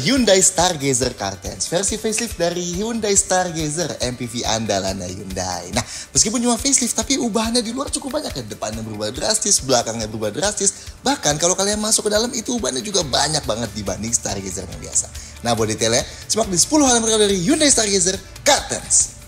Hyundai Stargazer Car-Tense, versi facelift dari Hyundai Stargazer MPV andalannya Hyundai. Nah, meskipun cuma facelift, tapi ubahannya di luar cukup banyak ya. Depannya berubah drastis, belakangnya berubah drastis. Bahkan kalau kalian masuk ke dalam, itu ubahannya juga banyak banget dibanding Stargazer yang biasa. Nah, buat detailnya, simak di 10 hal yang berbeda dari Hyundai Stargazer Car-Tense.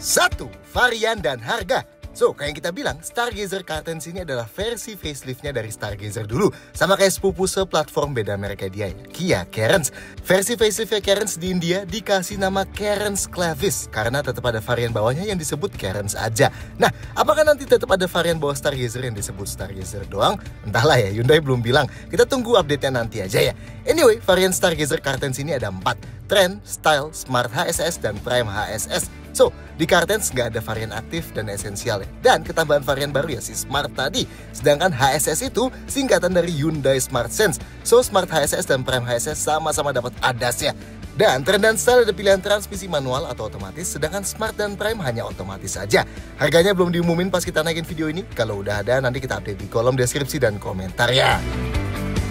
Satu, varian dan harga. So, kayak yang kita bilang, Stargazer Car-Tense ini adalah versi faceliftnya dari Stargazer dulu. Sama kayak sepupu seplatform beda mereknya dia ya, Kia Carens. Versi faceliftnya Carens di India dikasih nama Carens Clavis karena tetap ada varian bawahnya yang disebut Carens aja. Nah, apakah nanti tetap ada varian bawah Stargazer yang disebut Stargazer doang? Entahlah ya, Hyundai belum bilang. Kita tunggu update-nya nanti aja ya. Anyway, varian Stargazer Car-Tense ini ada 4. Trend, Style, Smart HSS, dan Prime HSS. So, di Car-Tense nggak ada varian aktif dan esensial ya. Dan ketambahan varian baru ya si Smart tadi. Sedangkan HSS itu singkatan dari Hyundai Smart Sense. So, Smart HSS dan Prime HSS sama-sama dapat ADAS ya. Dan Trend dan Style ada pilihan transmisi manual atau otomatis, sedangkan Smart dan Prime hanya otomatis saja. Harganya belum diumumin pas kita naikin video ini. Kalau udah ada, nanti kita update di kolom deskripsi dan komentar ya.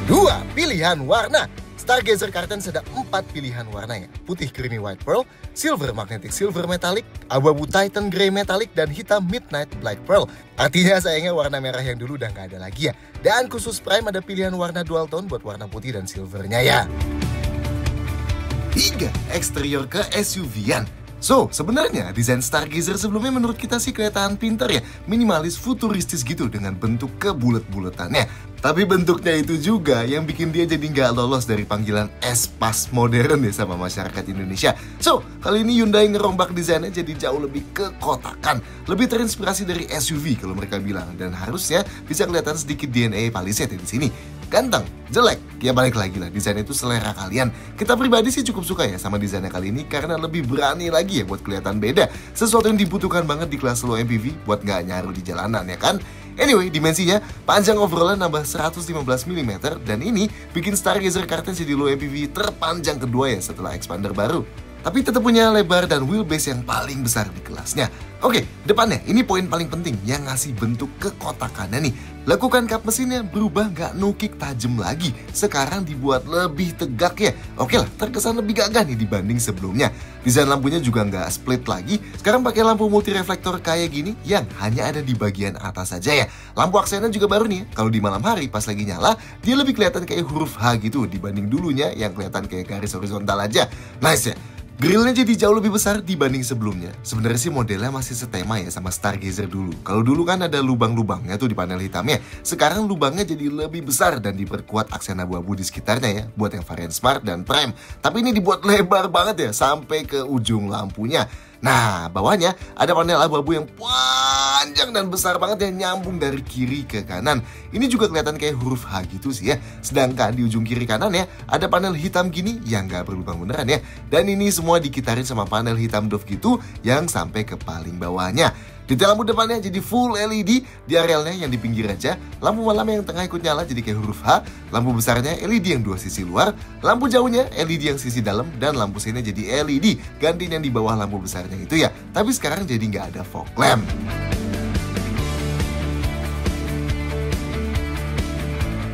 2. Pilihan warna. Stargazer Car-Tense ada 4 pilihan warnanya. Putih creamy white pearl, silver magnetic silver metallic, abu-abu titan grey metallic, dan hitam midnight black pearl. Artinya sayangnya warna merah yang dulu udah nggak ada lagi ya. Dan khusus Prime ada pilihan warna dual tone buat warna putih dan silvernya ya. 3. Eksterior ke SUV-an. So, sebenarnya desain Stargazer sebelumnya menurut kita sih kelihatan pintar ya. Minimalis futuristis gitu dengan bentuk kebulet-buletannya. Tapi bentuknya itu juga yang bikin dia jadi nggak lolos dari panggilan S-Pass modern ya sama masyarakat Indonesia. So, kali ini Hyundai ngerombak desainnya jadi jauh lebih kekotakan. Lebih terinspirasi dari SUV kalau mereka bilang. Dan harusnya bisa kelihatan sedikit DNA Palisade di sini. Ganteng, jelek, ya balik lagi lah, desain itu selera kalian. Kita pribadi sih cukup suka ya sama desainnya kali ini karena lebih berani lagi ya buat kelihatan beda. Sesuatu yang dibutuhkan banget di kelas low MPV buat nggak nyaru di jalanan ya kan. Anyway, dimensinya panjang overallnya nambah 115 mm dan ini bikin Stargazer Car-Tense jadi low MPV terpanjang kedua ya setelah expander baru. Tapi tetap punya lebar dan wheelbase yang paling besar di kelasnya. Oke, depannya ini poin paling penting yang ngasih bentuk kekotakannya nih. Lekukan kap mesinnya berubah nggak nukik tajam lagi. Sekarang dibuat lebih tegak ya. Oke lah, terkesan lebih gagah nih dibanding sebelumnya. Desain lampunya juga nggak split lagi. Sekarang pakai lampu multi reflektor kayak gini yang hanya ada di bagian atas saja ya. Lampu aksennya juga baru nih. Kalau di malam hari pas lagi nyala, dia lebih kelihatan kayak huruf H gitu dibanding dulunya yang kelihatan kayak garis horizontal aja. Nice ya. Grillnya jadi jauh lebih besar dibanding sebelumnya. Sebenarnya sih modelnya masih setema ya sama Stargazer dulu. Kalau dulu kan ada lubang-lubangnya tuh di panel hitamnya. Sekarang lubangnya jadi lebih besar dan diperkuat aksen abu-abu di sekitarnya ya. Buat yang varian Smart dan Prime. Tapi ini dibuat lebar banget ya sampai ke ujung lampunya. Nah, bawahnya ada panel abu-abu yang panjang dan besar banget yang nyambung dari kiri ke kanan. Ini juga kelihatan kayak huruf H gitu sih ya. Sedangkan di ujung kiri kanan ya, ada panel hitam gini yang nggak berlubang beneran ya. Dan ini semua dikitarin sama panel hitam doff gitu yang sampai ke paling bawahnya. Detail lampu depannya jadi full LED, di arealnya yang di pinggir aja, lampu malam yang tengah ikut nyala jadi kayak huruf H, lampu besarnya LED yang 2 sisi luar, lampu jauhnya LED yang sisi dalam, dan lampu sini jadi LED, gantiin yang di bawah lampu besarnya itu ya. Tapi sekarang jadi nggak ada fog lamp.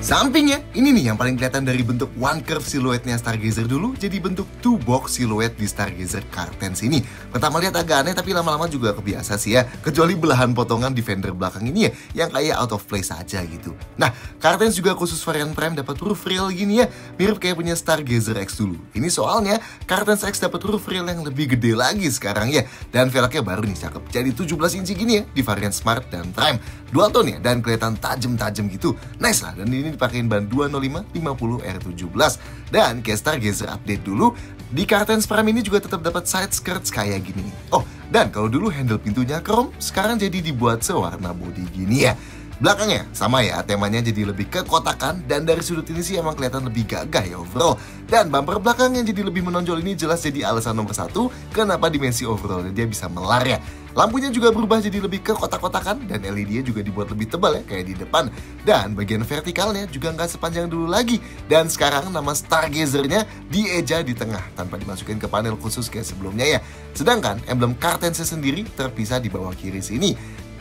Sampingnya, ini nih yang paling kelihatan dari bentuk one curve siluetnya Stargazer dulu jadi bentuk two box siluet di Stargazer Car-Tense ini. Pertama lihat agak aneh tapi lama-lama juga kebiasa sih ya. Kecuali belahan potongan di fender belakang ini ya yang kayak out of place aja gitu. Nah, Car-Tense juga khusus varian Prime dapat roof rail gini ya, mirip kayak punya Stargazer X dulu. Ini soalnya Car-Tense X dapat roof rail yang lebih gede lagi sekarang ya. Dan velgnya baru nih cakep. Jadi 17 inci gini ya di varian Smart dan Prime. Dual tone ya dan kelihatan tajam-tajam gitu. Nice lah, dan ini dipakein ban 205/50 R17. Dan kayak Stargazer update dulu, di Car-Tense Prime ini juga tetap dapat side skirts kayak gini. Oh, dan kalau dulu handle pintunya chrome, sekarang jadi dibuat sewarna body gini ya. Belakangnya sama ya, temanya jadi lebih kekotakan dan dari sudut ini sih emang kelihatan lebih gagah ya overall. Dan bumper belakang yang jadi lebih menonjol ini jelas jadi alasan nomor 1 kenapa dimensi overallnya dia bisa melar ya. Lampunya juga berubah jadi lebih ke kotak-kotakan dan LED-nya juga dibuat lebih tebal ya kayak di depan. Dan bagian vertikalnya juga nggak sepanjang dulu lagi. Dan sekarang nama Stargazer-nya dieja di tengah tanpa dimasukin ke panel khusus kayak sebelumnya ya. Sedangkan emblem Cartensnya sendiri terpisah di bawah kiri sini.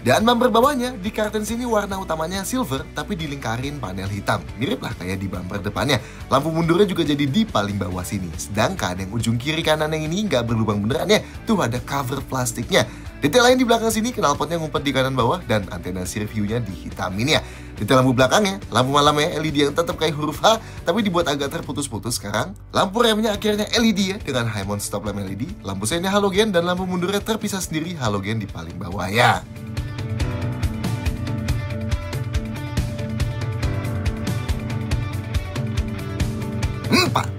Dan bumper bawahnya di Cartens ini warna utamanya silver tapi dilingkarin panel hitam. Mirip lah kayak di bumper depannya. Lampu mundurnya juga jadi di paling bawah sini. Sedangkan yang ujung kiri kanan yang ini nggak berlubang beneran ya. Tuh ada cover plastiknya. Detail lain di belakang sini knalpotnya ngumpet di kanan bawah dan antena rear view-nya dihitamin ya. Detail lampu belakangnya, lampu malamnya LED yang tetap kayak huruf H tapi dibuat agak terputus-putus sekarang. Lampu remnya akhirnya LED ya dengan high mount stop lamp LED. Lampu seinnya halogen dan lampu mundurnya terpisah sendiri halogen di paling bawah ya.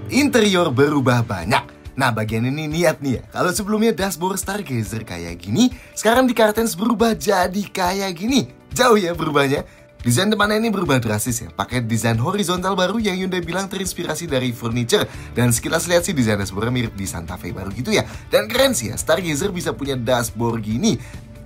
Interior berubah banyak. Nah bagian ini niat nih ya. Kalau sebelumnya dashboard Stargazer kayak gini, sekarang di Cartens berubah jadi kayak gini. Jauh ya berubahnya. Desain depannya ini berubah drastis ya. Pakai desain horizontal baru yang Hyundai bilang terinspirasi dari furniture. Dan sekilas lihat sih desain dashboardnya mirip di Santa Fe baru gitu ya. Dan keren sih ya, Stargazer bisa punya dashboard gini.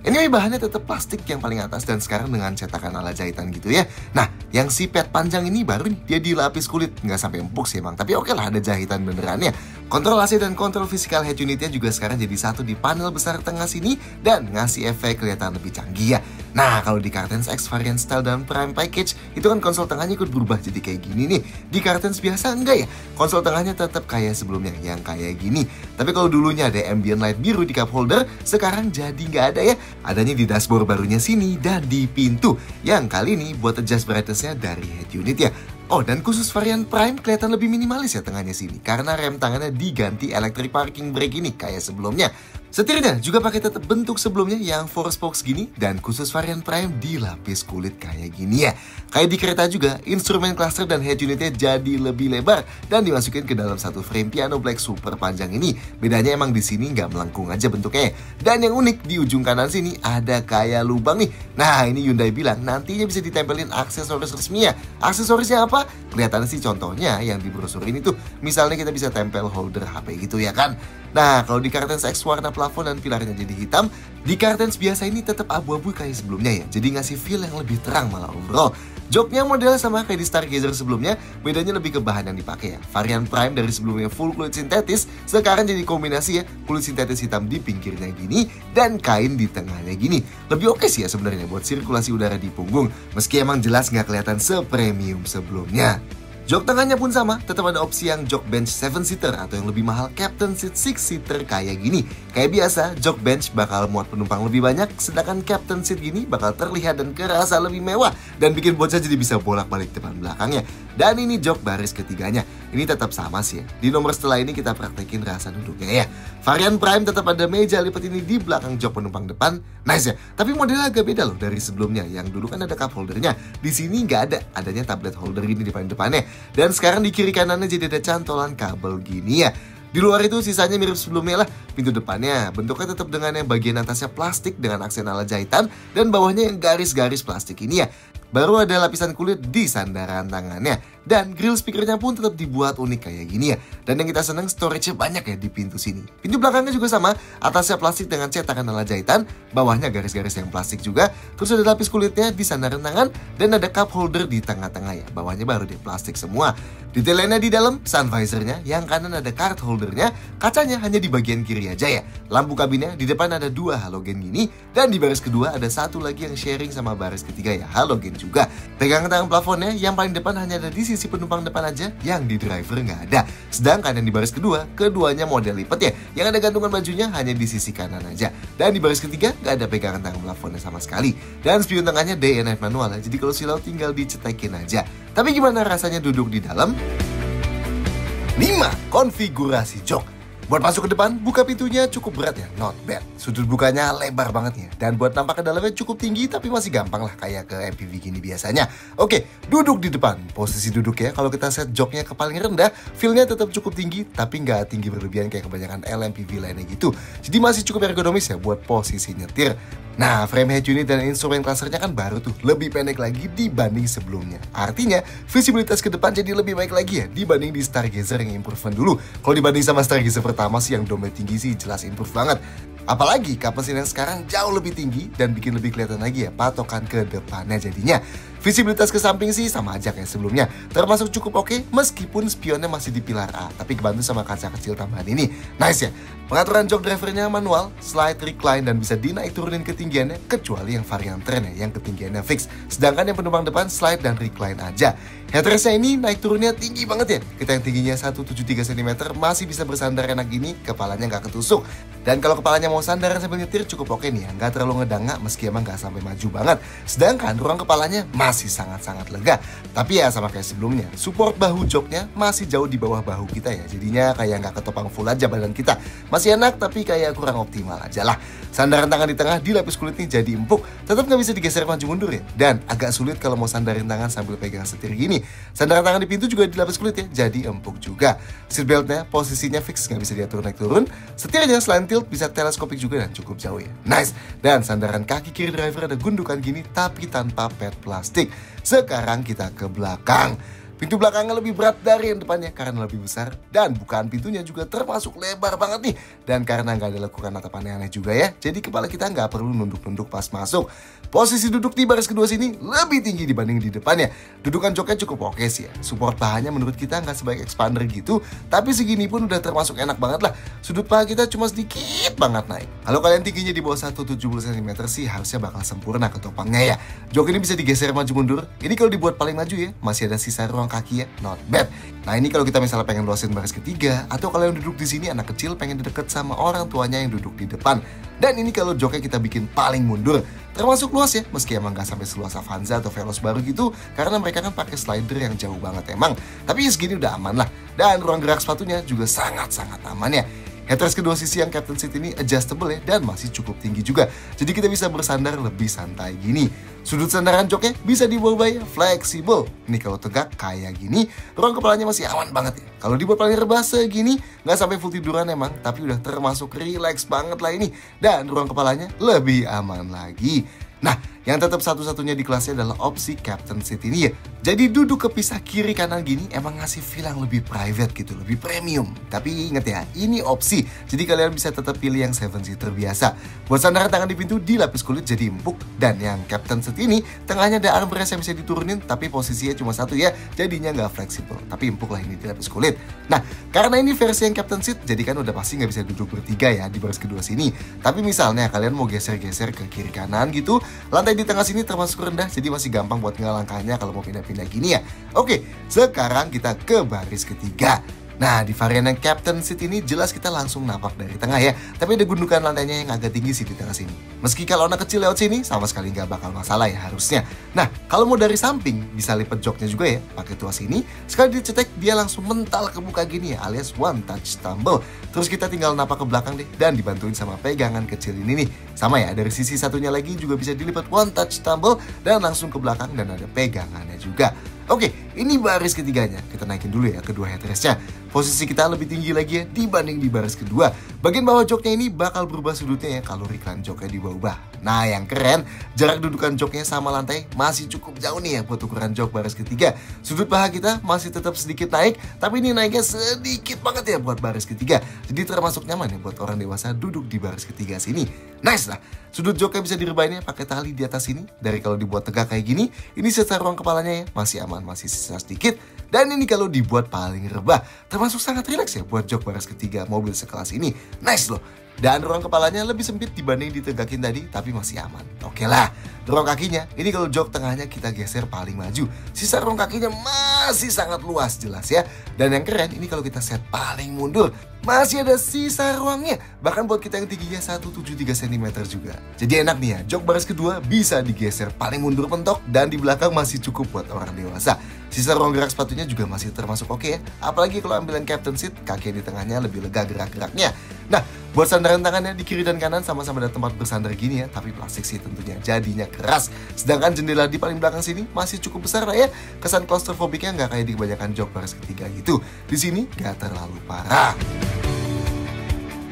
Anyway, bahannya tetap plastik yang paling atas dan sekarang dengan cetakan ala jahitan gitu ya. Nah, yang si pad panjang ini baru nih, dia dilapis kulit. Nggak sampai empuk sih emang, tapi oke lah ada jahitan benerannya. Kontrol AC dan kontrol physical head unitnya juga sekarang jadi satu di panel besar tengah sini dan ngasih efek kelihatan lebih canggih ya. Nah, kalau di Cartens X variant style dan Prime Package, itu kan konsol tengahnya ikut berubah jadi kayak gini nih. Di Cartens biasa enggak ya, konsol tengahnya tetap kayak sebelumnya, yang kayak gini. Tapi kalau dulunya ada ambient light biru di cup holder, sekarang jadi nggak ada ya. Adanya di dashboard barunya sini dan di pintu. Yang kali ini buat adjust brightness-nya dari head unit ya. Oh, dan khusus varian Prime kelihatan lebih minimalis ya tengahnya sini. Karena rem tangannya diganti electric parking brake ini kayak sebelumnya. Setirnya juga pakai tetap bentuk sebelumnya yang 4 spokes gini. Dan khusus varian Prime dilapis kulit kayak gini ya. Kayak di kereta juga, instrumen cluster dan head unitnya jadi lebih lebar. Dan dimasukin ke dalam satu frame piano black super panjang ini. Bedanya emang di sini nggak melengkung aja bentuknya. Dan yang unik di ujung kanan sini ada kayak lubang nih. Nah ini Hyundai bilang nantinya bisa ditempelin aksesoris resmi ya. Aksesorisnya apa? Kelihatan sih contohnya yang di brosur ini tuh. Misalnya kita bisa tempel holder HP gitu ya kan. Nah kalau di Cartens X warna plafon dan pilarnya jadi hitam, di Cartens biasa ini tetap abu-abu kayak sebelumnya ya. Jadi ngasih feel yang lebih terang malah overall. Joknya modelnya sama kayak di Stargazer sebelumnya, bedanya lebih ke bahan yang dipakai ya. Varian Prime dari sebelumnya full kulit sintetis, sekarang jadi kombinasi ya, kulit sintetis hitam di pinggirnya gini dan kain di tengahnya gini. Lebih oke sih ya sebenarnya buat sirkulasi udara di punggung, meski emang jelas nggak kelihatan sepremium sebelumnya. Jok tengahnya pun sama, tetap ada opsi yang jok bench 7-seater atau yang lebih mahal Captain Seat 6-seater kayak gini. Kayak biasa, jok bench bakal muat penumpang lebih banyak, sedangkan Captain Seat gini bakal terlihat dan kerasa lebih mewah dan bikin bocah jadi bisa bolak-balik depan belakangnya. Dan ini jok baris ketiganya, ini tetap sama sih ya. Di nomor setelah ini kita praktekin rasa duduknya ya. Varian Prime tetap ada meja lipat ini di belakang jok penumpang depan, nice ya. Tapi modelnya agak beda loh dari sebelumnya, yang dulu kan ada cup holdernya. Di sini nggak ada, adanya tablet holder gini di paling depannya. Dan sekarang di kiri kanannya jadi ada cantolan kabel gini ya. Di luar itu sisanya mirip sebelumnya lah. Pintu depannya bentuknya tetap dengan yang bagian atasnya plastik dengan aksen ala jahitan dan bawahnya yang garis-garis plastik ini ya. Baru ada lapisan kulit di sandaran tangannya. Dan grill speakernya pun tetap dibuat unik kayak gini ya. Dan yang kita seneng storage-nya banyak ya di pintu sini. Pintu belakangnya juga sama, atasnya plastik dengan cetakan ala jahitan, bawahnya garis-garis yang plastik juga. Terus ada lapis kulitnya di sandaran tangan dan ada cup holder di tengah-tengah ya. Bawahnya baru di plastik semua. Detail lainnya di dalam, sun visornya, yang kanan ada card holdernya, kacanya hanya di bagian kiri aja ya. Lampu kabinnya di depan ada 2 halogen gini, dan di baris kedua ada satu lagi yang sharing sama baris ketiga ya, halogen juga. Pegangan tangan plafonnya yang paling depan hanya ada di sisi penumpang depan aja, yang di driver nggak ada. Sedangkan yang di baris kedua, keduanya model lipat ya, yang ada gantungan bajunya hanya di sisi kanan aja. Dan di baris ketiga nggak ada pegangan tangan plafonnya sama sekali. Dan spion tengahnya day and night manual ya, jadi kalau silau tinggal dicetekin aja. Tapi gimana rasanya duduk di dalam? 5. Konfigurasi jok. Buat masuk ke depan, buka pintunya cukup berat ya, not bad. Sudut bukanya lebar banget ya. Dan buat nampak ke dalamnya cukup tinggi, tapi masih gampang lah kayak ke MPV gini biasanya. Oke, duduk di depan. Posisi duduk ya, kalau kita set joknya ke paling rendah, feel-nya tetap cukup tinggi, tapi nggak tinggi berlebihan kayak kebanyakan LMPV lainnya gitu. Jadi masih cukup ergonomis ya buat posisi nyetir. Nah, frame head unit dan instrumen clusternya kan baru tuh, lebih pendek lagi dibanding sebelumnya. Artinya, visibilitas ke depan jadi lebih baik lagi ya dibanding di Stargazer yang improvement dulu. Kalau dibanding sama Stargazer pertama sih yang domnya tinggi sih jelas improve banget. Apalagi kap mesin yang sekarang jauh lebih tinggi dan bikin lebih kelihatan lagi ya patokan ke depannya jadinya. Visibilitas ke samping sih sama aja kayak sebelumnya, termasuk cukup oke meskipun spionnya masih di pilar A, tapi kebantu sama kaca kecil tambahan ini. Nice ya. Pengaturan jok drivernya manual, slide, recline, dan bisa dinaik turunin ketinggiannya kecuali yang varian Trend ya, yang ketinggiannya fix. Sedangkan yang penumpang depan slide dan recline aja. Headrestnya ini naik turunnya tinggi banget ya. Kita yang tingginya 173 cm masih bisa bersandar enak gini, kepalanya nggak ketusuk. Dan kalau kepalanya mau sandaran sambil nyetir cukup oke nih ya, nggak terlalu ngedangak meski emang nggak sampai maju banget. Sedangkan ruang kepalanya masih sangat-sangat lega. Tapi ya sama kayak sebelumnya, support bahu joknya masih jauh di bawah bahu kita ya. Jadinya kayak nggak ketopang full aja badan kita. Masih enak tapi kayak kurang optimal aja lah. Sandaran tangan di tengah dilapis kulit nih jadi empuk, tetap nggak bisa digeser maju mundur ya. Dan agak sulit kalau mau sandarin tangan sambil pegang setir gini. Sandaran tangan di pintu juga dilapis kulit ya, jadi empuk juga. Seatbeltnya posisinya fix, nggak bisa diatur naik turun. Setirnya selain tilt bisa teleskopik juga dan cukup jauh ya. Nice. Dan sandaran kaki kiri driver ada gundukan gini tapi tanpa pad plastik. Sekarang kita ke belakang. Pintu belakangnya lebih berat dari yang depannya karena lebih besar. Dan bukaan pintunya juga termasuk lebar banget nih. Dan karena nggak ada lekukan atap aneh-aneh juga ya, jadi kepala kita nggak perlu nunduk-nunduk pas masuk. Posisi duduk di baris kedua sini lebih tinggi dibanding di depannya. Dudukan joknya cukup oke sih ya. Support pahanya menurut kita nggak sebaik expander gitu, tapi segini pun udah termasuk enak banget lah. Sudut paha kita cuma sedikit banget naik. Kalau kalian tingginya di bawah 170 cm sih harusnya bakal sempurna ketopangnya ya. Jok ini bisa digeser maju mundur. Ini kalau dibuat paling maju ya, masih ada sisa ruang kaki ya, not bad. Nah ini kalau kita misalnya pengen luasin baris ketiga, atau kalau yang duduk di sini anak kecil pengen deket sama orang tuanya yang duduk di depan. Dan ini kalau joknya kita bikin paling mundur, termasuk luas ya, meski emang gak sampai seluas Avanza atau Veloz baru gitu, karena mereka kan pakai slider yang jauh banget emang. Tapi segini udah aman lah. Dan ruang gerak sepatunya juga sangat-sangat aman ya. Headrest kedua sisi yang Captain Seat ini adjustable ya, dan masih cukup tinggi juga. Jadi kita bisa bersandar lebih santai gini. Sudut sandaran joknya bisa diubah ya, fleksibel. Ini kalau tegak kayak gini, ruang kepalanya masih aman banget ya. Kalau dibuat paling rebah segini, nggak sampai full tiduran emang, tapi udah termasuk relax banget lah ini. Dan ruang kepalanya lebih aman lagi. Nah, yang tetap satu-satunya di kelasnya adalah opsi Captain Seat ini ya. Jadi duduk kepisah kiri kanan gini emang ngasih feel yang lebih private gitu, lebih premium. Tapi inget ya, ini opsi. Jadi kalian bisa tetap pilih yang 7-seater biasa. Buat sandaran tangan di pintu dilapis kulit jadi empuk. Dan yang Captain Seat ini tengahnya ada armrest yang bisa diturunin, tapi posisinya cuma satu ya, jadinya nggak fleksibel. Tapi empuk lah ini dilapis kulit. Nah, karena ini versi yang Captain Seat, jadi kan udah pasti nggak bisa duduk bertiga ya di baris kedua sini. Tapi misalnya kalian mau geser-geser ke kiri kanan gitu, lantai di tengah sini termasuk rendah, jadi masih gampang buat ngelangkahnya kalau mau pindah-pindah gini ya. Oke, sekarang kita ke baris ketiga. Nah, di varian yang Captain Seat ini jelas kita langsung napak dari tengah ya. Tapi ada gundukan lantainya yang agak tinggi sih di tengah sini. Meski kalau anak kecil lewat sini sama sekali nggak bakal masalah ya harusnya. Nah, kalau mau dari samping bisa lipat joknya juga ya. Pakai tuas ini, sekali dicetek dia langsung mental ke muka gini ya, alias one touch tumble. Terus kita tinggal napak ke belakang deh dan dibantuin sama pegangan kecil ini nih. Sama ya, dari sisi satunya lagi juga bisa dilipat one touch tumble dan langsung ke belakang dan ada pegangannya juga. Oke, ini baris ketiganya. Kita naikin dulu ya kedua headrestnya. Posisi kita lebih tinggi lagi ya dibanding di baris kedua. Bagian bawah joknya ini bakal berubah sudutnya ya kalau recline joknya diubah-ubah. Nah yang keren, jarak dudukan joknya sama lantai masih cukup jauh nih ya buat ukuran jok baris ketiga. Sudut paha kita masih tetap sedikit naik, tapi ini naiknya sedikit banget ya buat baris ketiga. Jadi termasuk nyaman ya buat orang dewasa duduk di baris ketiga sini. Nice lah. Sudut joknya bisa direbahin ya pakai tali di atas sini. Dari kalau dibuat tegak kayak gini, ini secara ruang kepalanya ya masih aman, masih sisa sedikit. Dan ini kalau dibuat paling rebah, termasuk sangat rileks ya buat jok baris ketiga mobil sekelas ini. Nice loh. Dan ruang kepalanya lebih sempit dibanding ditegakin tadi, tapi masih aman. Oke lah, ruang kakinya, ini kalau jok tengahnya kita geser paling maju. Sisa ruang kakinya masih sangat luas jelas ya. Dan yang keren, ini kalau kita set paling mundur, masih ada sisa ruangnya. Bahkan buat kita yang tingginya 173 cm juga. Jadi enak nih ya, jok baris kedua bisa digeser paling mundur mentok dan di belakang masih cukup buat orang dewasa. Sisa ruang gerak sepatunya juga masih termasuk oke ya. Apalagi kalau ambil yang Captain Seat, kaki di tengahnya lebih lega gerak-geraknya. Nah, buat sandaran tangannya di kiri dan kanan sama-sama ada tempat bersandar gini ya, tapi plastik sih tentunya jadinya keras. Sedangkan jendela di paling belakang sini masih cukup besar lah ya. Kesan klaustrofobiknya nggak kayak di kebanyakan jok baris ketiga gitu. Di sini nggak terlalu parah.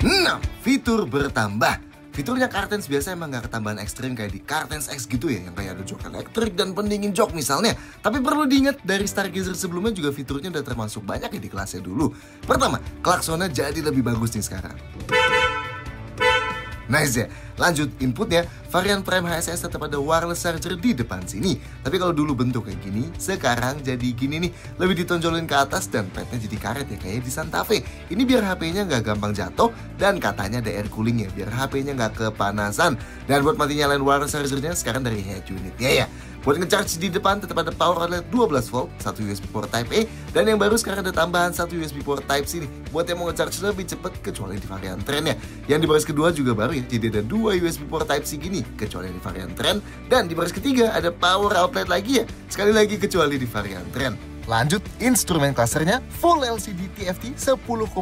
Nah, fitur bertambah. Fiturnya Cartens biasa emang gak ketambahan ekstrim kayak di Cartens X gitu ya, yang kayak ada jok elektrik dan pendingin jok misalnya. Tapi perlu diingat dari Stargazer sebelumnya juga fiturnya udah termasuk banyak ya di kelasnya dulu. Pertama, klaksonnya jadi lebih bagus nih sekarang. Nice ya. Lanjut inputnya, varian Prime HSS tetap ada wireless charger di depan sini. Tapi kalau dulu bentuk kayak gini, sekarang jadi gini nih. Lebih ditonjolin ke atas dan padnya jadi karet ya, kayak di Santa Fe. Ini biar HP-nya nggak gampang jatuh dan katanya ada air cooling ya, biar HP-nya nggak kepanasan. Dan buat mati nyalain wireless chargernya sekarang dari head unitnya ya. Buat ngecharge di depan tetap ada power outlet 12 volt, 1 USB port Type A, dan yang baru sekarang ada tambahan 1 USB port Type C nih. Buat yang mau ngecharge lebih cepat kecuali di varian Trend ya. Yang di baris kedua juga baru ya, jadi ada 2 USB port Type C gini kecuali di varian Trend, dan di baris ketiga ada power outlet lagi ya, sekali lagi kecuali di varian Trend. Lanjut, instrumen clusternya full LCD TFT 10,25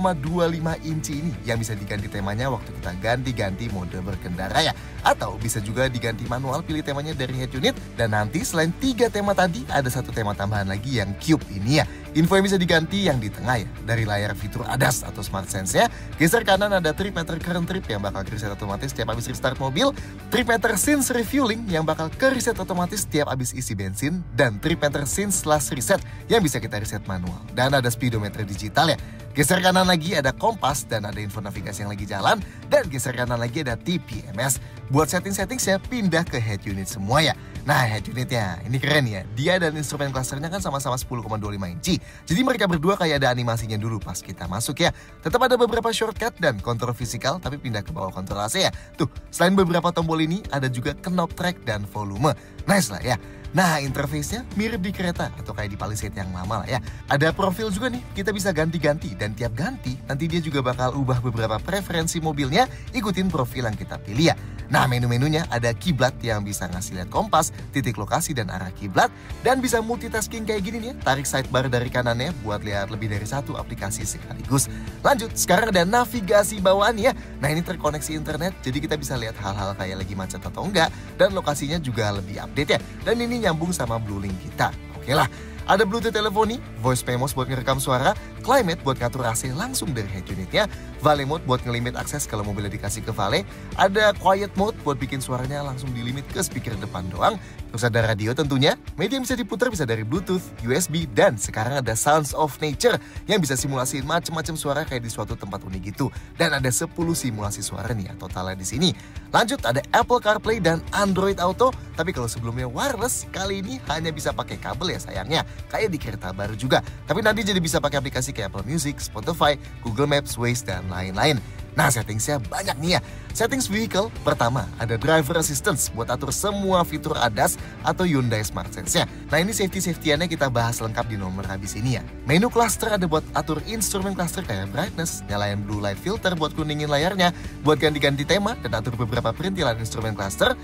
inci ini yang bisa diganti temanya waktu kita ganti-ganti mode berkendara ya. Atau bisa juga diganti manual, pilih temanya dari head unit. Dan nanti selain 3 tema tadi, ada 1 tema tambahan lagi yang Cube ini ya. Info yang bisa diganti yang di tengah ya. Dari layar fitur ADAS atau Smart Sense-nya. Geser kanan ada trip meter current trip yang bakal reset otomatis setiap habis restart mobil. Trip meter since refueling yang bakal reset otomatis setiap habis isi bensin. Dan trip meter since last reset yang bisa kita reset manual. Dan ada speedometer digital ya. Geser kanan lagi ada kompas dan ada info navigasi yang lagi jalan. Dan geser kanan lagi ada TPMS. Buat setting-settingsnya pindah ke head unit semua ya. Nah, head unitnya ini keren ya. Dia dan instrumen clusternya kan sama-sama 10,25 inci. Jadi mereka berdua kayak ada animasinya dulu pas kita masuk ya. Tetap ada beberapa shortcut dan kontrol fisikal, tapi pindah ke bawah kontrol AC ya. Tuh, selain beberapa tombol ini ada juga knob track dan volume. Nice lah ya. Nah, interface-nya mirip di kereta atau kayak di Palisade yang lama lah ya. Ada profil juga nih, kita bisa ganti-ganti. Dan tiap ganti, nanti dia juga bakal ubah beberapa preferensi mobilnya, ikutin profil yang kita pilih ya. Nah, menu-menunya ada kiblat yang bisa ngasih lihat kompas, titik lokasi dan arah kiblat. Dan bisa multitasking kayak gini nih, tarik sidebar dari kanannya buat lihat lebih dari 1 aplikasi sekaligus. Lanjut, sekarang ada navigasi bawaan ya. Nah, ini terkoneksi internet, jadi kita bisa lihat hal-hal kayak lagi macet atau enggak. Dan lokasinya juga lebih update ya. Dan ini nyambung sama Bluelink kita. Oke lah. Ada Bluetooth teleponi, voice memos buat ngerekam suara, climate buat ngatur AC langsung dari head unitnya, valet mode buat ngelimit akses kalau mobilnya dikasih ke valet, ada quiet mode buat bikin suaranya langsung dilimit ke speaker depan doang, terus ada radio tentunya, media yang bisa diputar bisa dari Bluetooth, USB, dan sekarang ada Sounds of Nature yang bisa simulasiin macam-macam suara kayak di suatu tempat unik gitu, dan ada 10 simulasi suara nih ya totalnya di sini. Lanjut ada Apple CarPlay dan Android Auto, tapi kalau sebelumnya wireless, kali ini hanya bisa pakai kabel ya sayangnya. Kayak di kereta baru juga. Tapi nanti jadi bisa pakai aplikasi kayak Apple Music, Spotify, Google Maps, Waze, dan lain-lain. Nah, settingsnya banyak nih ya. Settings vehicle, pertama ada driver assistance buat atur semua fitur ADAS atau Hyundai Smart Sense-nya. Nah, ini safety-safety-annya kita bahas lengkap di nomor habis ini ya. Menu cluster ada buat atur instrumen cluster kayak brightness, nyalain blue light filter buat kuningin layarnya, buat ganti-ganti tema, dan atur beberapa perintilan instrumen cluster.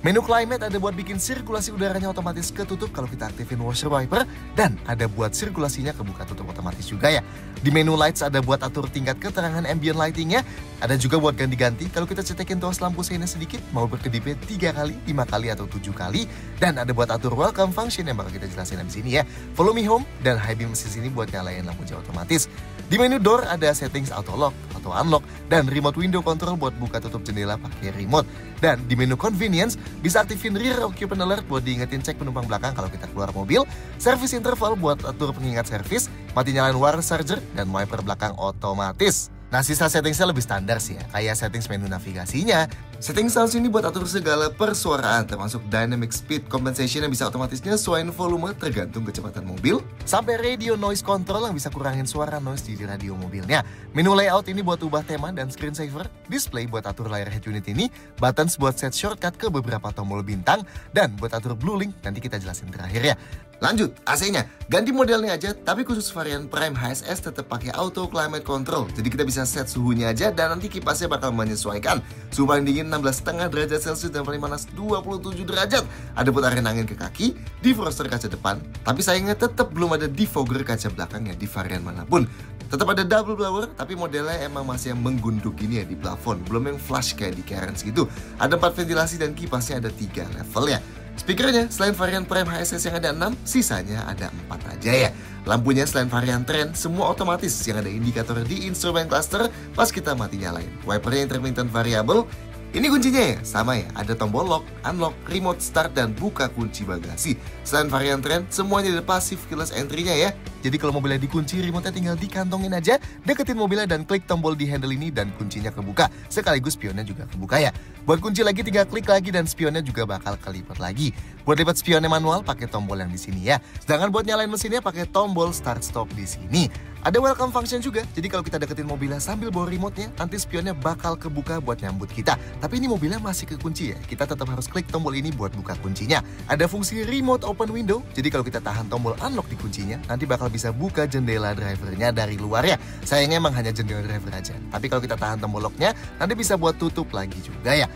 Menu climate ada buat bikin sirkulasi udaranya otomatis ketutup kalau kita aktifin washer wiper, dan ada buat sirkulasinya kebuka tutup otomatis juga ya. Di menu lights ada buat atur tingkat keterangan ambient lightingnya, ada juga buat ganti-ganti kalau kita cetekin tuas lampu seinnya sedikit, mau berkedipnya 3 kali, 5 kali, atau 7 kali, dan ada buat atur welcome function yang bakal kita jelasin di sini ya. Follow me home dan high beam assist ini buat nyalain lampu jauh otomatis. Di menu door ada settings auto lock, auto unlock, dan remote window control buat buka tutup jendela pakai remote. Dan di menu convenience bisa aktifin rear occupant alert buat diingetin cek penumpang belakang kalau kita keluar mobil, service interval buat atur pengingat servis, mati nyalain wireless charger, dan wiper belakang otomatis. Nah, sisa settingsnya lebih standar sih ya, kayak settings menu navigasinya. Setting sounds ini buat atur segala persuaraan, termasuk dynamic speed compensation yang bisa otomatis nyesuaiin volume tergantung kecepatan mobil, sampai radio noise control yang bisa kurangin suara noise di radio mobilnya. Menu layout ini buat ubah tema dan screensaver, display buat atur layar head unit ini, buttons buat set shortcut ke beberapa tombol bintang, dan buat atur Bluelink nanti kita jelasin terakhir ya. Lanjut, AC-nya. Ganti modelnya aja, tapi khusus varian Prime HSS tetap pakai auto climate control. Jadi kita bisa set suhunya aja dan nanti kipasnya bakal menyesuaikan. Suhu paling dingin 16,5 derajat Celcius dan paling panas 27 derajat. Ada putaran angin ke kaki, defroster kaca depan, tapi sayangnya tetap belum ada defogger kaca belakangnya di varian manapun. Tetap ada double blower, tapi modelnya emang masih yang menggunduk gini ya di plafon, belum yang flush kayak di Cairns gitu. Ada 4 ventilasi dan kipasnya ada 3 level ya. Speakernya selain varian Prime HSS yang ada 6, sisanya ada 4 aja ya. Lampunya selain varian Trend, semua otomatis yang ada indikator di instrumen cluster pas kita mati nyalain. Wipernya intermittent variable. Ini kuncinya ya, sama ya, ada tombol lock, unlock, remote start, dan buka kunci bagasi. Selain varian Trend, semuanya ada passive keyless entry-nya ya. Jadi kalau mobilnya dikunci, remote-nya tinggal dikantongin aja, deketin mobilnya dan klik tombol di handle ini dan kuncinya kebuka. Sekaligus spionnya juga kebuka ya. Buat kunci lagi tinggal klik lagi dan spionnya juga bakal kelipat lagi. Buat lipat spionnya manual pakai tombol yang di sini ya. Sedangkan buat nyalain mesinnya pakai tombol start stop di sini. Ada welcome function juga, jadi kalau kita deketin mobilnya sambil bawa remote-nya, nanti spionnya bakal kebuka buat nyambut kita. Tapi ini mobilnya masih kekunci ya, kita tetap harus klik tombol ini buat buka kuncinya. Ada fungsi remote open window, jadi kalau kita tahan tombol unlock di kuncinya, nanti bakal bisa buka jendela drivernya dari luarnya. Sayangnya emang hanya jendela driver aja, tapi kalau kita tahan tombol locknya, nanti bisa buat tutup lagi juga ya.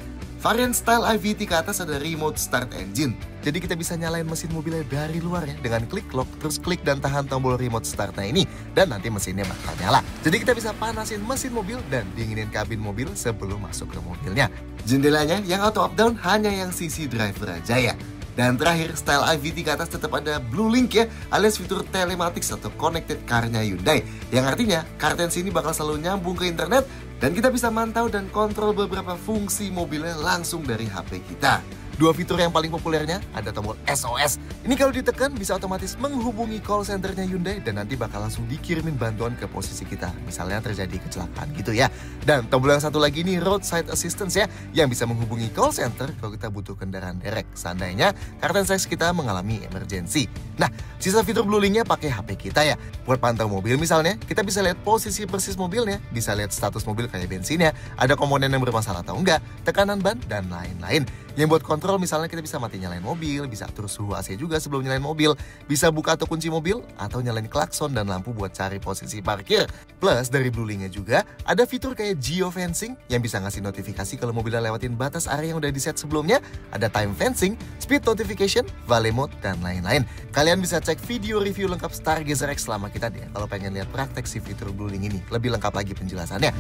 Varian style IVT ke atas ada remote start engine. Jadi kita bisa nyalain mesin mobilnya dari luar ya dengan klik lock, terus klik dan tahan tombol remote startnya ini, dan nanti mesinnya bakal nyala. Jadi kita bisa panasin mesin mobil dan dinginin kabin mobil sebelum masuk ke mobilnya. Jendelanya yang auto up down hanya yang sisi driver aja ya. Dan terakhir, style IVT ke atas tetap ada Blue Link ya, alias fitur telematics atau connected car-nya Hyundai. Yang artinya, CarTense ini bakal selalu nyambung ke internet dan kita bisa mantau dan kontrol beberapa fungsi mobilnya langsung dari HP kita. Dua fitur yang paling populernya ada tombol SOS. Ini kalau ditekan bisa otomatis menghubungi call centernya Hyundai dan nanti bakal langsung dikirimin bantuan ke posisi kita. Misalnya terjadi kecelakaan gitu ya. Dan tombol yang satu lagi ini roadside assistance ya, yang bisa menghubungi call center kalau kita butuh kendaraan derek. Seandainya CarTense X kita mengalami emergency. Nah, sisa fitur Blue Link-nya pakai HP kita ya. Buat pantau mobil misalnya, kita bisa lihat posisi persis mobilnya, bisa lihat status mobil kayak bensinnya, ada komponen yang bermasalah atau enggak, tekanan ban, dan lain-lain. Yang buat kontrol misalnya kita bisa mati nyalain mobil, bisa atur suhu AC juga sebelum nyalain mobil, bisa buka atau kunci mobil, atau nyalain klakson dan lampu buat cari posisi parkir. Plus dari Blue Link-nya juga ada fitur kayak geofencing yang bisa ngasih notifikasi kalau mobilnya lewatin batas area yang udah di-set sebelumnya, ada time fencing, speed notification, valet mode, dan lain-lain. Kalian bisa cek video review lengkap Stargazer X selama kita deh kalau pengen lihat praktek si fitur Blue Link ini. Lebih lengkap lagi penjelasannya.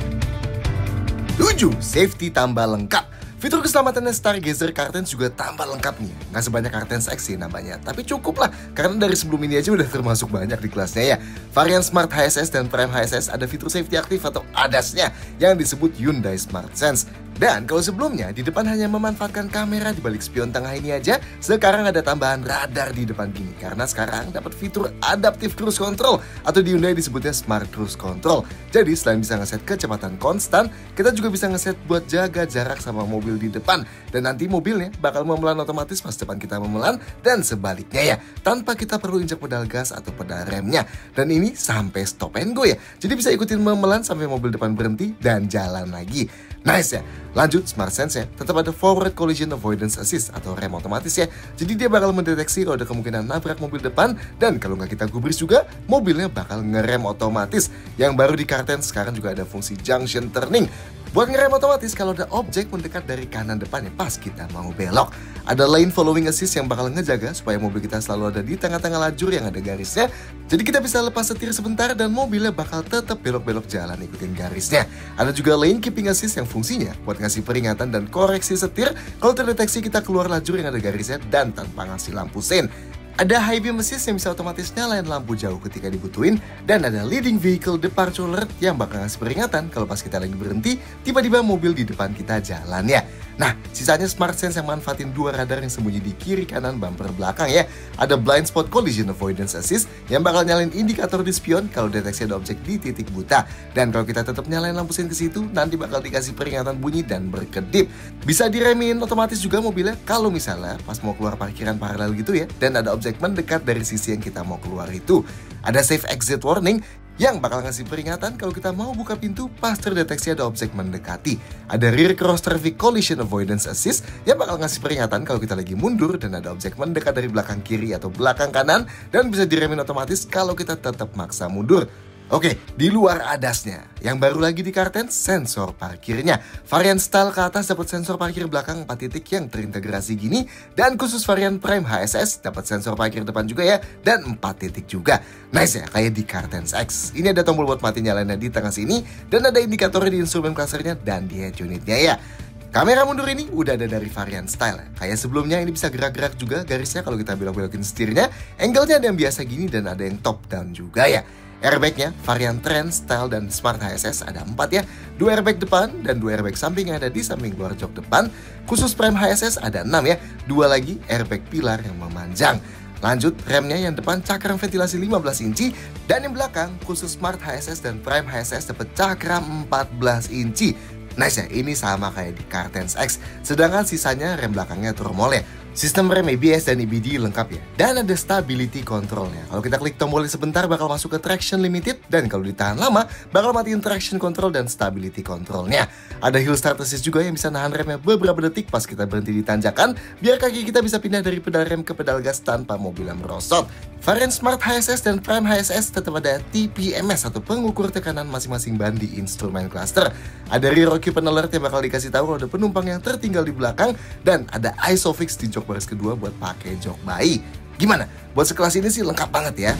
7. Safety tambah lengkap. Fitur keselamatannya Stargazer CarTense juga tambah lengkap nih. Nggak sebanyak CarTense X sih namanya, tapi cukup lah. Karena dari sebelum ini aja udah termasuk banyak di kelasnya ya. Varian Smart HSS dan Prime HSS ada fitur safety aktif atau ADAS-nya yang disebut Hyundai Smart Sense. Dan kalau sebelumnya di depan hanya memanfaatkan kamera di balik spion tengah ini aja, sekarang ada tambahan radar di depan gini. Karena sekarang dapat fitur Adaptive Cruise Control atau di Hyundai disebutnya Smart Cruise Control. Jadi selain bisa ngeset kecepatan konstan, kita juga bisa ngeset buat jaga jarak sama mobil di depan. Dan nanti mobilnya bakal memelan otomatis pas depan kita memelan dan sebaliknya ya, tanpa kita perlu injak pedal gas atau pedal remnya. Dan ini sampai stop and go ya. Jadi bisa ikutin memelan sampai mobil depan berhenti dan jalan lagi. Nice ya. Lanjut, Smart Sense ya, tetap ada Forward Collision Avoidance Assist atau rem otomatis ya. Jadi dia bakal mendeteksi kalau ada kemungkinan nabrak mobil depan, dan kalau nggak kita gubris juga, mobilnya bakal ngerem otomatis. Yang baru di CarTense sekarang juga ada fungsi Junction Turning. Buat ngerem otomatis kalau ada objek mendekat dari kanan depannya pas kita mau belok. Ada Lane Following Assist yang bakal ngejaga supaya mobil kita selalu ada di tengah-tengah lajur yang ada garisnya. Jadi kita bisa lepas setir sebentar dan mobilnya bakal tetap belok-belok jalan ikutin garisnya. Ada juga Lane Keeping Assist yang fungsinya buat ngasih peringatan dan koreksi setir kalau terdeteksi kita keluar lajur yang ada garisnya dan tanpa ngasih lampu sein. Ada High Beam Assist yang bisa otomatis nyalain lampu jauh ketika dibutuhin. Dan ada Leading Vehicle Departure Alert yang bakal ngasih peringatan kalau pas kita lagi berhenti, tiba-tiba mobil di depan kita jalan ya. Nah, sisanya Smart Sense yang manfaatin dua radar yang sembunyi di kiri kanan bumper belakang ya. Ada Blind Spot Collision Avoidance Assist yang bakal nyalain indikator di spion kalau deteksi ada objek di titik buta. Dan kalau kita tetap nyalain lampu sein ke situ, nanti bakal dikasih peringatan bunyi dan berkedip. Bisa diremin otomatis juga mobilnya kalau misalnya pas mau keluar parkiran paralel gitu ya, dan ada objek mendekat dari sisi yang kita mau keluar itu. Ada Safe Exit Warning yang bakal ngasih peringatan kalau kita mau buka pintu pas terdeteksi ada objek mendekati. Ada Rear Cross Traffic Collision Avoidance Assist yang bakal ngasih peringatan kalau kita lagi mundur dan ada objek mendekat dari belakang kiri atau belakang kanan, dan bisa diremin otomatis kalau kita tetap maksa mundur. Oke, di luar ADAS-nya, yang baru lagi di CarTense, sensor parkirnya. Varian Style ke atas dapat sensor parkir belakang 4 titik yang terintegrasi gini, dan khusus varian Prime HSS dapat sensor parkir depan juga ya, dan 4 titik juga. Nice ya, kayak di CarTense X. Ini ada tombol buat mati nyalainnya di tengah sini, dan ada indikatornya di instrumen clusternya dan di head unitnya ya. Kamera mundur ini udah ada dari varian Style. Kayak sebelumnya ini bisa gerak-gerak juga garisnya kalau kita belok-belokin setirnya. Angle-nya ada yang biasa gini dan ada yang top down juga ya. Airbagnya varian Trend, Style, dan Smart HSS ada 4 ya. 2 airbag depan dan 2 airbag samping yang ada di samping luar jok depan. Khusus Prime HSS ada 6 ya. 2 lagi airbag pilar yang memanjang. Lanjut, remnya yang depan cakram ventilasi 15 inci. Dan yang belakang khusus Smart HSS dan Prime HSS dapat cakram 14 inci. Nice ya, ini sama kayak di Cartens X. Sedangkan sisanya rem belakangnya turmol ya. Sistem rem ABS dan EBD lengkap ya. Dan ada stability controlnya. Kalau kita klik tombolnya sebentar bakal masuk ke traction limited. Dan kalau ditahan lama bakal matiin traction control dan stability controlnya. Ada hill start assist juga yang bisa nahan remnya beberapa detik pas kita berhenti di tanjakan. Biar kaki kita bisa pindah dari pedal rem ke pedal gas tanpa mobilnya merosot. Varian Smart HSS dan Prime HSS tetap ada TPMS atau pengukur tekanan masing-masing ban di instrumen cluster. Ada rear occupant alert yang bakal dikasih tahu kalau ada penumpang yang tertinggal di belakang. Dan ada ISOFIX di jok baris kedua buat pakai jok bayi. Gimana? Buat sekelas ini sih lengkap banget ya.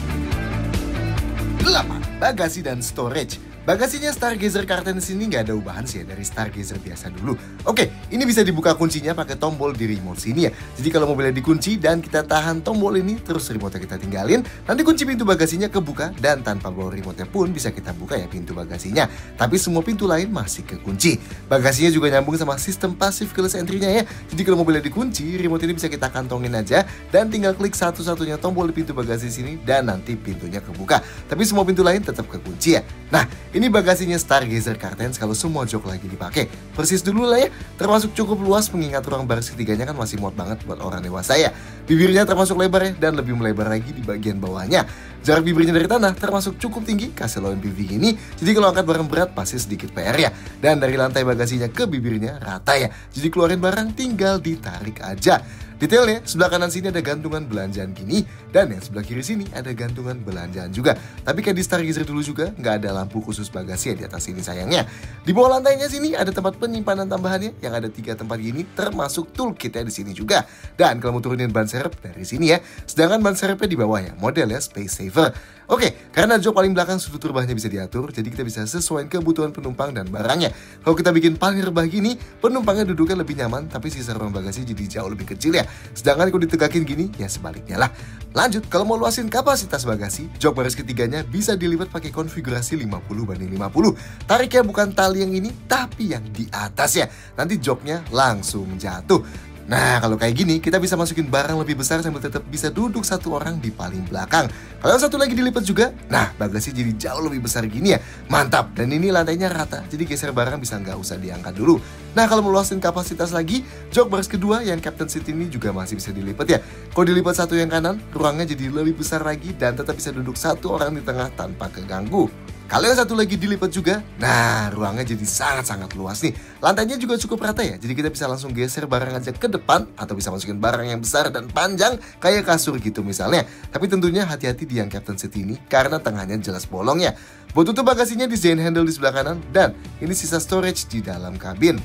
8. Bagasi dan storage. Bagasinya Stargazer Cartens ini nggak ada ubahan sih ya dari Stargazer biasa dulu. Oke, ini bisa dibuka kuncinya pakai tombol di remote sini ya. Jadi kalau mobilnya dikunci dan kita tahan tombol ini, terus remote kita tinggalin, nanti kunci pintu bagasinya kebuka dan tanpa bawa remote pun bisa kita buka ya pintu bagasinya. Tapi semua pintu lain masih kekunci. Bagasinya juga nyambung sama sistem passive keyless entry-nya ya. Jadi kalau mobilnya dikunci, remote ini bisa kita kantongin aja dan tinggal klik satu-satunya tombol di pintu bagasi sini dan nanti pintunya kebuka. Tapi semua pintu lain tetap kekunci ya. Nah, ini bagasinya Stargazer Cartens kalau semua jok lagi dipakai. Persis dulu lah ya, termasuk cukup luas mengingat ruang baris ketiganya kan masih muat banget buat orang dewasa ya. Bibirnya termasuk lebar ya dan lebih melebar lagi di bagian bawahnya. Jarak bibirnya dari tanah termasuk cukup tinggi kasih low MPV gini. Jadi kalau angkat barang berat pasti sedikit PR ya. Dan dari lantai bagasinya ke bibirnya rata ya. Jadi keluarin barang tinggal ditarik aja. Detailnya, sebelah kanan sini ada gantungan belanjaan gini, dan yang sebelah kiri sini ada gantungan belanjaan juga. Tapi kayak di Stargazer dulu juga, nggak ada lampu khusus bagasi ya di atas sini sayangnya. Di bawah lantainya sini ada tempat penyimpanan tambahannya, yang ada 3 tempat gini, termasuk toolkitnya di sini juga. Dan kalau mau turunin ban serep dari sini ya, sedangkan ban serepnya di bawah ya, modelnya Space Saver. Oke, karena jok paling belakang sudut rebahnya bisa diatur, jadi kita bisa sesuaikan kebutuhan penumpang dan barangnya. Kalau kita bikin paling rebah gini, penumpangnya duduknya lebih nyaman, tapi sisa ruang bagasi jadi jauh lebih kecil ya. Sedangkan kalau ditegakin gini, ya sebaliknya lah. Lanjut, kalau mau luasin kapasitas bagasi, jok baris ketiganya bisa dilipat pakai konfigurasi 50/50. Tariknya bukan tali yang ini, tapi yang di atas ya. Nanti joknya langsung jatuh. Nah, kalau kayak gini, kita bisa masukin barang lebih besar sambil tetap bisa duduk satu orang di paling belakang. Kalau yang satu lagi dilipat juga, nah bagasi jadi jauh lebih besar gini ya. Mantap, dan ini lantainya rata, jadi geser barang bisa nggak usah diangkat dulu. Nah, kalau meluasin kapasitas lagi, jok baris kedua yang Captain Seat ini juga masih bisa dilipat ya. Kalau dilipat satu yang kanan, ruangnya jadi lebih besar lagi dan tetap bisa duduk satu orang di tengah tanpa keganggu. Kalau yang satu lagi dilipat juga, nah ruangnya jadi sangat-sangat luas nih. Lantainya juga cukup rata ya, jadi kita bisa langsung geser barang aja ke depan atau bisa masukin barang yang besar dan panjang kayak kasur gitu misalnya. Tapi tentunya hati-hati di yang Captain Seat ini karena tengahnya jelas bolong ya. Buat tutup bagasinya di Zain handle di sebelah kanan dan ini sisa storage di dalam kabin.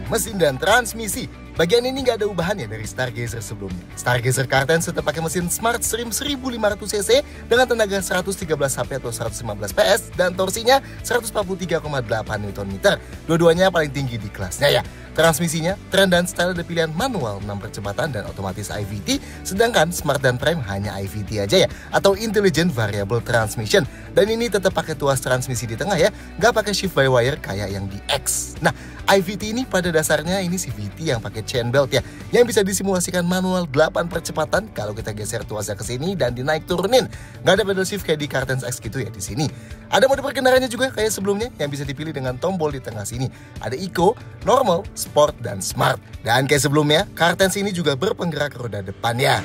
Mesin dan transmisi. Bagian ini nggak ada ubahannya dari Stargazer sebelumnya. Stargazer Cartens tetap pakai mesin Smart Stream 1500cc dengan tenaga 113 HP atau 115 PS dan torsinya 143,8 Nm. Dua-duanya paling tinggi di kelasnya ya. Transmisinya, Trend dan Style ada pilihan manual 6 percepatan dan otomatis IVT, sedangkan Smart dan Prime hanya IVT aja ya, atau Intelligent Variable Transmission. Dan ini tetap pakai tuas transmisi di tengah ya, nggak pakai shift by wire kayak yang di X. Nah, IVT ini pada dasarnya ini CVT yang pakai chain belt ya, yang bisa disimulasikan manual 8 percepatan kalau kita geser tuasnya ke sini dan dinaik turunin. Nggak ada pedal shift kayak di Cartens X gitu ya di sini. Ada mode perkendaranya juga kayak sebelumnya yang bisa dipilih dengan tombol di tengah sini. Ada Eco, Normal, Sport, dan Smart. Dan kayak sebelumnya, Cartens ini juga berpenggerak roda depan ya.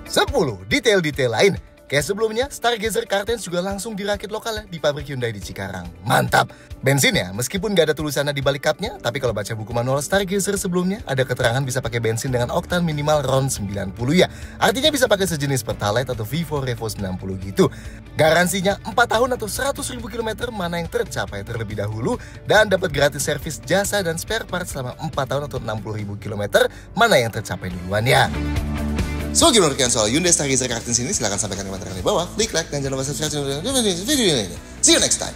10. Detail-detail lain. Kayak sebelumnya, Stargazer Kartens juga langsung dirakit lokal di pabrik Hyundai di Cikarang. Mantap! Bensin ya, meskipun nggak ada tulisannya di balik cupnya, tapi kalau baca buku manual Stargazer sebelumnya, ada keterangan bisa pakai bensin dengan oktan minimal RON 90 ya. Artinya bisa pakai sejenis Pertalite atau V4 Revo 90 gitu. Garansinya 4 tahun atau 100.000 km mana yang tercapai terlebih dahulu, dan dapat gratis servis jasa dan spare part selama 4 tahun atau 60.000 km mana yang tercapai duluan ya. So, gimana menurut kalian soal Hyundai Stargazer Kartens ini? Silahkan sampaikan komentar di bawah, klik like, dan jangan lupa subscribe channel video ini. See you next time!